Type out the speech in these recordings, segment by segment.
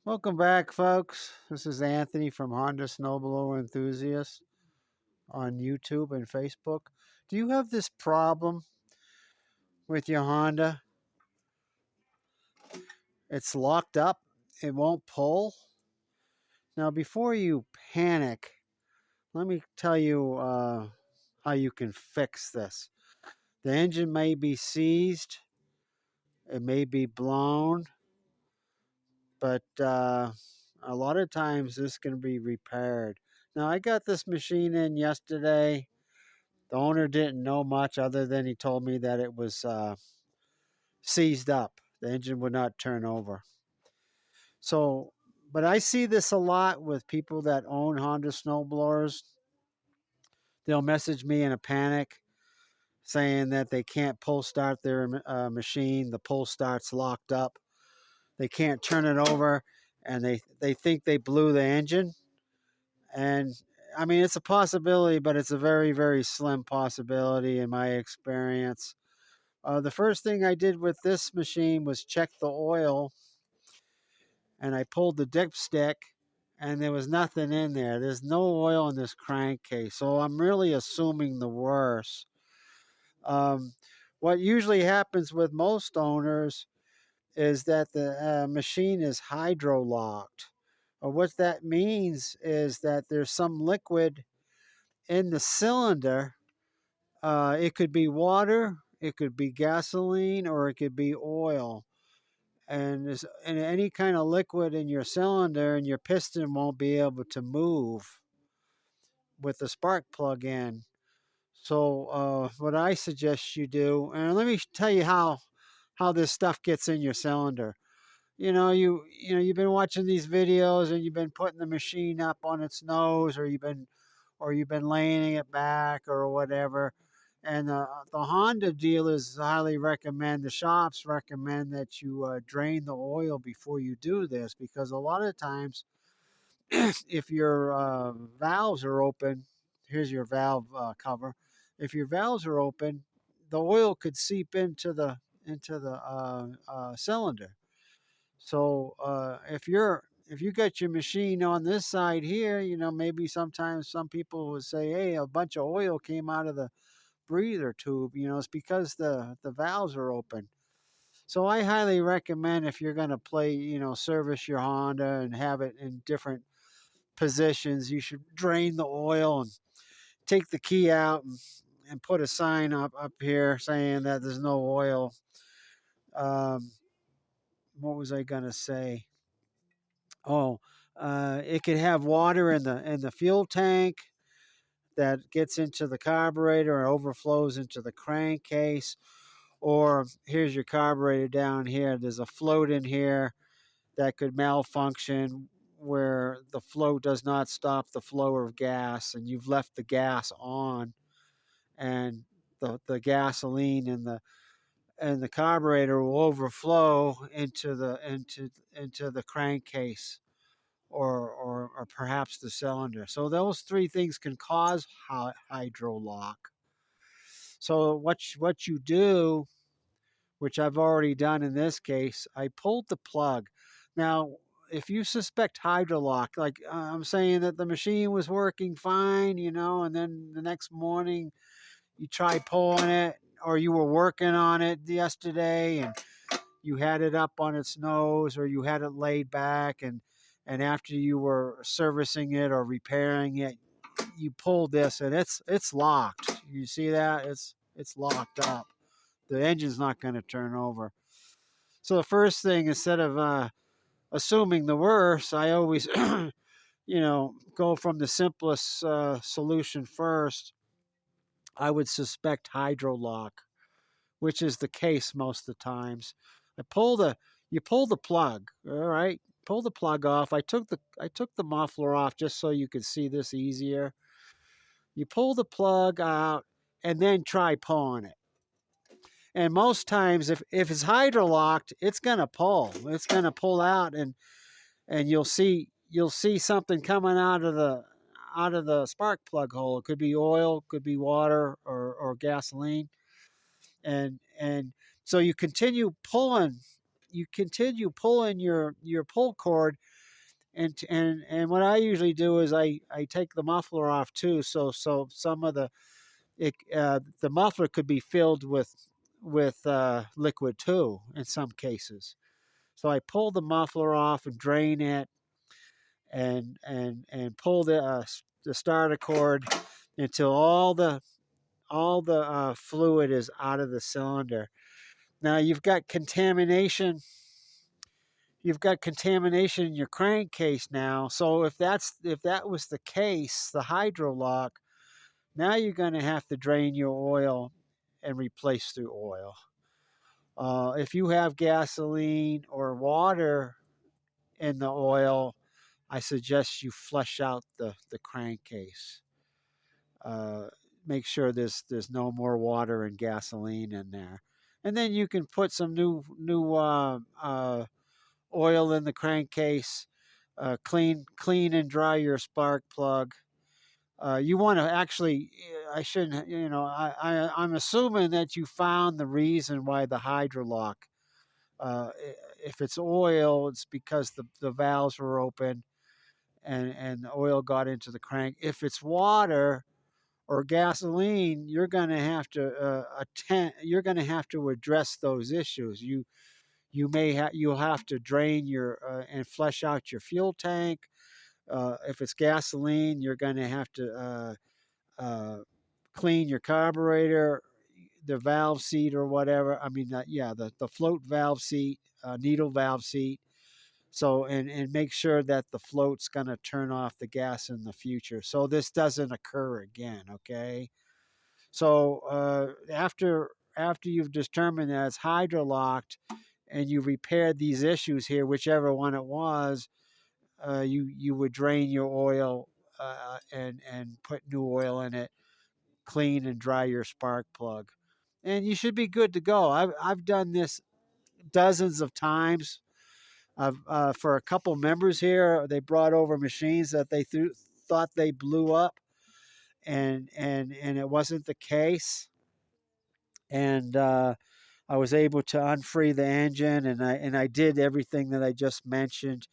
Welcome back, folks. This is Anthony from Honda Snowblower Enthusiast on YouTube and Facebook. Do you have this problem with your Honda? It's locked up, it won't pull. Now, before you panic, let me tell you how you can fix this. The engine may be seized, it may be blown, but a lot of times this can be repaired. Now, I got this machine in yesterday. The owner didn't know much other than he told me that it was seized up. The engine would not turn over. So, but I see this a lot with people that own Honda snowblowers. They'll message me in a panic saying that they can't pull start their machine. The pull start's locked up. They can't turn it over, and they think they blew the engine. And I mean, it's a possibility, but it's a very, very slim possibility in my experience. The first thing I did with this machine was check the oil, and I pulled the dipstick, and there was nothing in there. There's no oil in this crankcase, so I'm really assuming the worst. Um, what usually happens with most owners is that the machine is hydrolocked. Or what that means is that there's some liquid in the cylinder. It could be water, it could be gasoline, or it could be oil. And there's any kind of liquid in your cylinder, and your piston won't be able to move with the spark plug in. So what I suggest you do, and let me tell you how this stuff gets in your cylinder. You've been watching these videos, and you've been putting the machine up on its nose, or you've been laying it back or whatever. And the Honda dealers highly recommend, the shops recommend that you drain the oil before you do this, because a lot of times, if your valves are open, here's your valve cover. If your valves are open, the oil could seep into the cylinder. So if you got your machine on this side here, maybe sometimes some people would say, "Hey, a bunch of oil came out of the breather tube." It's because the valves are open. So I highly recommend, if you're going to service your Honda and have it in different positions, you should drain the oil and take the key out and put a sign up here saying that there's no oil. Um, what was I going to say? Oh, it could have water in the fuel tank that gets into the carburetor and overflows into the crankcase. Or here's your carburetor down here. There's a float in here that could malfunction, where the float does not stop the flow of gas, and you've left the gas on, and the gasoline and the carburetor will overflow into the crankcase, or perhaps the cylinder. So those three things can cause hydrolock. So what you do, which I've already done in this case, I pulled the plug. Now, if you suspect hydrolock, like I'm saying that the machine was working fine, and then the next morning you try pulling it, or you were working on it yesterday and you had it up on its nose, or you had it laid back, and after you were servicing it or repairing it, you pulled this and it's locked. You see that? It's locked up. The engine's not going to turn over. So the first thing, instead of assuming the worst, I always go from the simplest solution first. I would suspect hydrolock, which is the case most of the times. You pull the plug, all right? Pull the plug off. I took the muffler off just so you could see this easier. You pull the plug out and then try pulling it. And most times, if it's hydrolocked, it's gonna pull. It's gonna pull out, and you'll see something coming out of the spark plug hole. It could be oil, could be water, or gasoline, and so you continue pulling your pull cord, And what I usually do is I take the muffler off too, so some of the muffler could be filled with liquid too in some cases. So I pull the muffler off and drain it, and pull the starter cord until all the fluid is out of the cylinder. Now you've got contamination in your crankcase now. So if that was the case, the hydrolock, now you're going to have to drain your oil and replace the oil. If you have gasoline or water in the oil, I suggest you flush out the crankcase. Uh, Make sure there's no more water and gasoline in there, and then you can put some new oil in the crankcase. Clean and dry your spark plug. You want to actually, I shouldn't, I'm assuming that you found the reason why the hydrolock. Uh, if it's oil, it's because the valves were open and the oil got into the crank. If it's water or gasoline, you're going to have to address those issues. You'll have to drain your and flush out your fuel tank. If it's gasoline, you're going to have to clean your carburetor, the valve seat or whatever. I mean, the float valve seat, needle valve seat. So and make sure that the float's going to turn off the gas in the future, so this doesn't occur again. Okay. So after you've determined that it's hydrolocked and you repaired these issues here, whichever one it was, you would drain your oil and put new oil in it, clean and dry your spark plug, and you should be good to go. I've done this dozens of times. For a couple members here, they brought over machines that thought they blew up, and it wasn't the case. And I was able to unfree the engine, and I did everything that I just mentioned,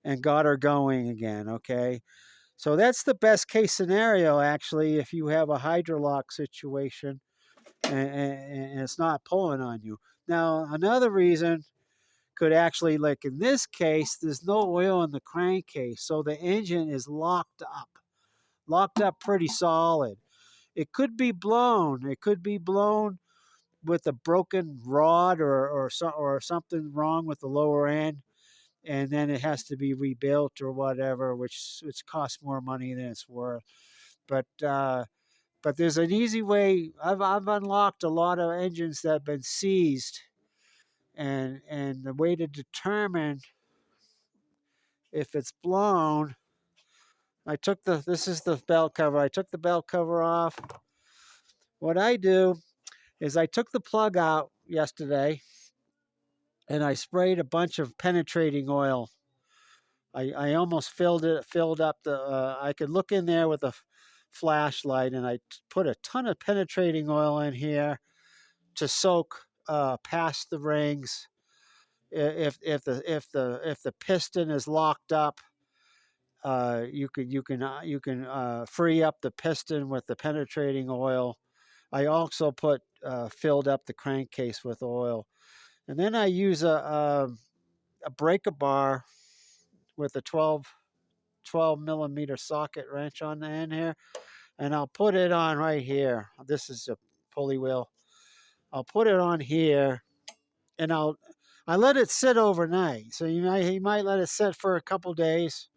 and got her going again. Okay, so that's the best case scenario actually if you have a hydrolock situation and it's not pulling on you. Now another reason could actually, like in this case, there's no oil in the crankcase, so the engine is locked up pretty solid. It could be blown. It could be blown with a broken rod or something wrong with the lower end, and then it has to be rebuilt or whatever, which costs more money than it's worth. But there's an easy way. I've unlocked a lot of engines that have been seized, and the way to determine if it's blown, this is the belt cover. I took the belt cover off. What I do is I took the plug out yesterday and I sprayed a bunch of penetrating oil. I almost filled up I could look in there with a flashlight, and I put a ton of penetrating oil in here to soak past the rings. If the piston is locked up, you can free up the piston with the penetrating oil. I also filled up the crankcase with oil, and then I use a breaker bar with a 12 millimeter socket wrench on the end here, and I'll put it on right here. This is a pulley wheel. I'll put it on here, and I let it sit overnight. So you might let it sit for a couple days.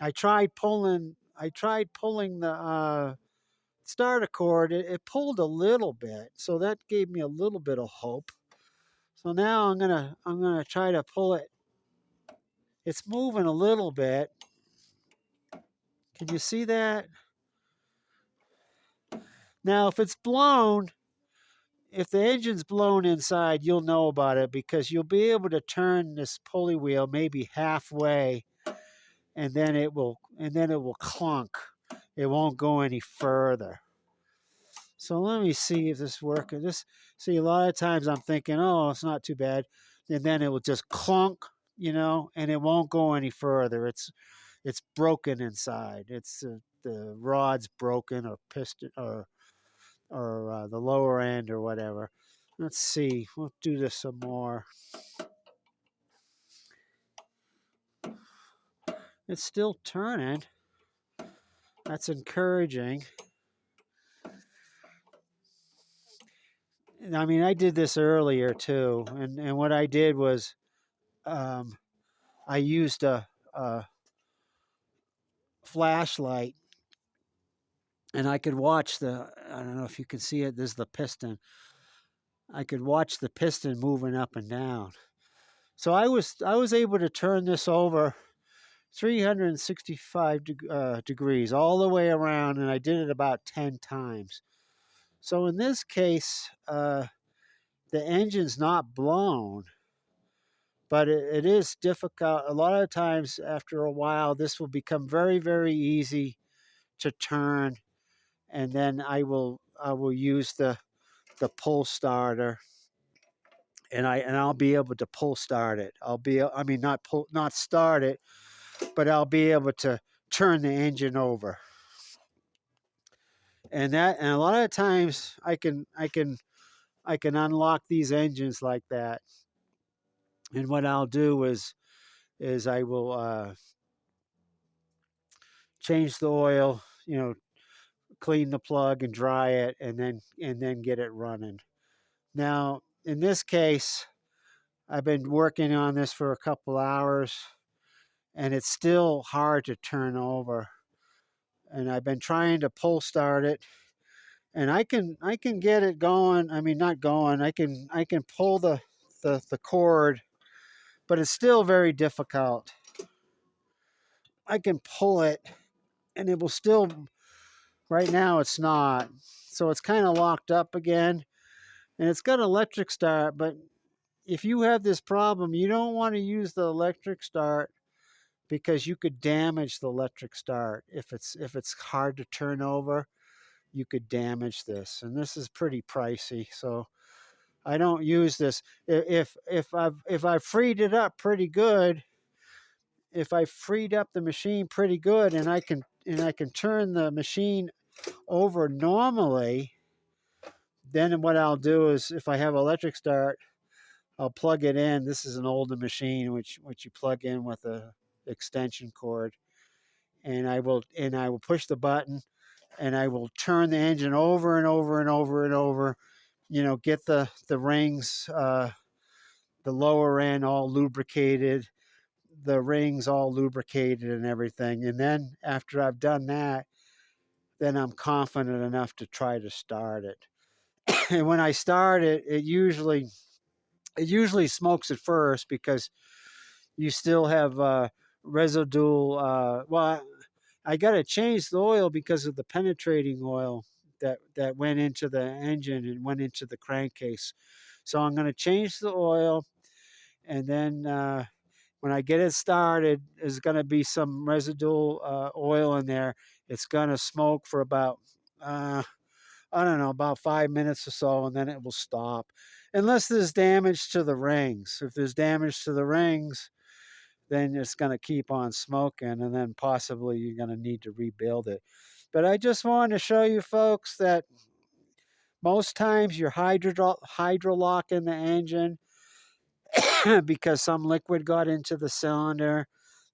I tried pulling the starter cord. It pulled a little bit, so that gave me a little bit of hope. So now I'm gonna try to pull it. It's moving a little bit. Can you see that? Now, if the engine's blown inside, you'll know about it because you'll be able to turn this pulley wheel maybe halfway, and then it will clunk. It won't go any further. So let me see if this works. See, a lot of times I'm thinking, oh, it's not too bad, and then it will just clunk. and it won't go any further. It's broken inside. It's the rod's broken, or piston, or the lower end or whatever. Let's see. We'll do this some more. It's still turning. That's encouraging. I mean, I did this earlier too, and what I did was, um, I used a flashlight, and I could watch the. I don't know if you can see it. This is the piston. I could watch the piston moving up and down. So I was able to turn this over 365 degrees all the way around, and I did it about 10 times. So in this case, the engine's not blown, but it is difficult. A lot of times, after a while, this will become very, very easy to turn, and then I will use the pull starter, and I'll be able to pull start it. I mean, not start it, but I'll be able to turn the engine over. And a lot of times I can unlock these engines like that. And what I'll do is I will change the oil, clean the plug and dry it, and then get it running. Now, in this case, I've been working on this for a couple hours, and it's still hard to turn over. And I've been trying to pull start it, and I can get it going. I mean, not going. I can pull the cord, but it's still very difficult. I can pull it, and it will still. Right now, it's not. So it's kind of locked up again, and it's got electric start. But if you have this problem, you don't want to use the electric start, because you could damage the electric start. If it's hard to turn over, you could damage this, and this is pretty pricey. So I don't use this. If I've freed it up pretty good, if I freed up the machine pretty good, and I can turn the machine over normally, then what I'll do is, if I have electric start, I'll plug it in. This is an older machine, which you plug in with a extension cord, and I will push the button, and I will turn the engine over and over and over and over. Get the rings, the lower end all lubricated, the rings all lubricated and everything. And then after I've done that, then I'm confident enough to try to start it. And when I start it, it usually smokes at first, because you still have residual. Well, I got to change the oil because of the penetrating oil that went into the engine and went into the crankcase. So I'm going to change the oil, and then when I get it started, there's going to be some residual oil in there. It's going to smoke for about, I don't know, about 5 minutes or so, and then it will stop. Unless there's damage to the rings. If there's damage to the rings, then it's going to keep on smoking, and then possibly you're going to need to rebuild it. But I just wanted to show you folks that most times you're hydrolocking the engine because some liquid got into the cylinder,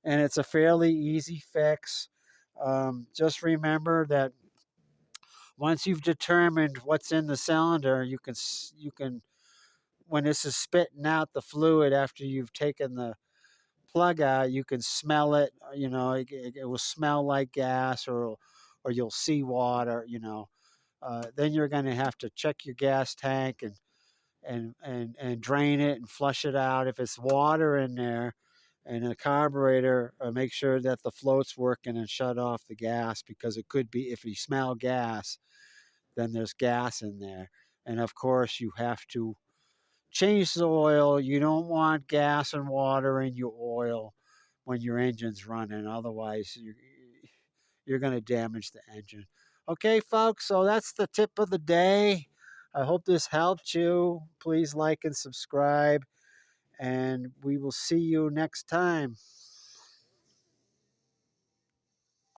and it's a fairly easy fix. Just remember that once you've determined what's in the cylinder, you can when this is spitting out the fluid after you've taken the plug out, you can smell it. It will smell like gas, or you'll see water. Then you're going to have to check your gas tank, and drain it and flush it out. If it's water in there and a carburetor, make sure that the float's working, and shut off the gas, because it could be, if you smell gas, then there's gas in there. And of course, you have to change the oil. You don't want gas and water in your oil when your engine's running. Otherwise, you're going to damage the engine. Okay, folks, so that's the tip of the day. I hope this helped you. Please like and subscribe. and we will see you next time.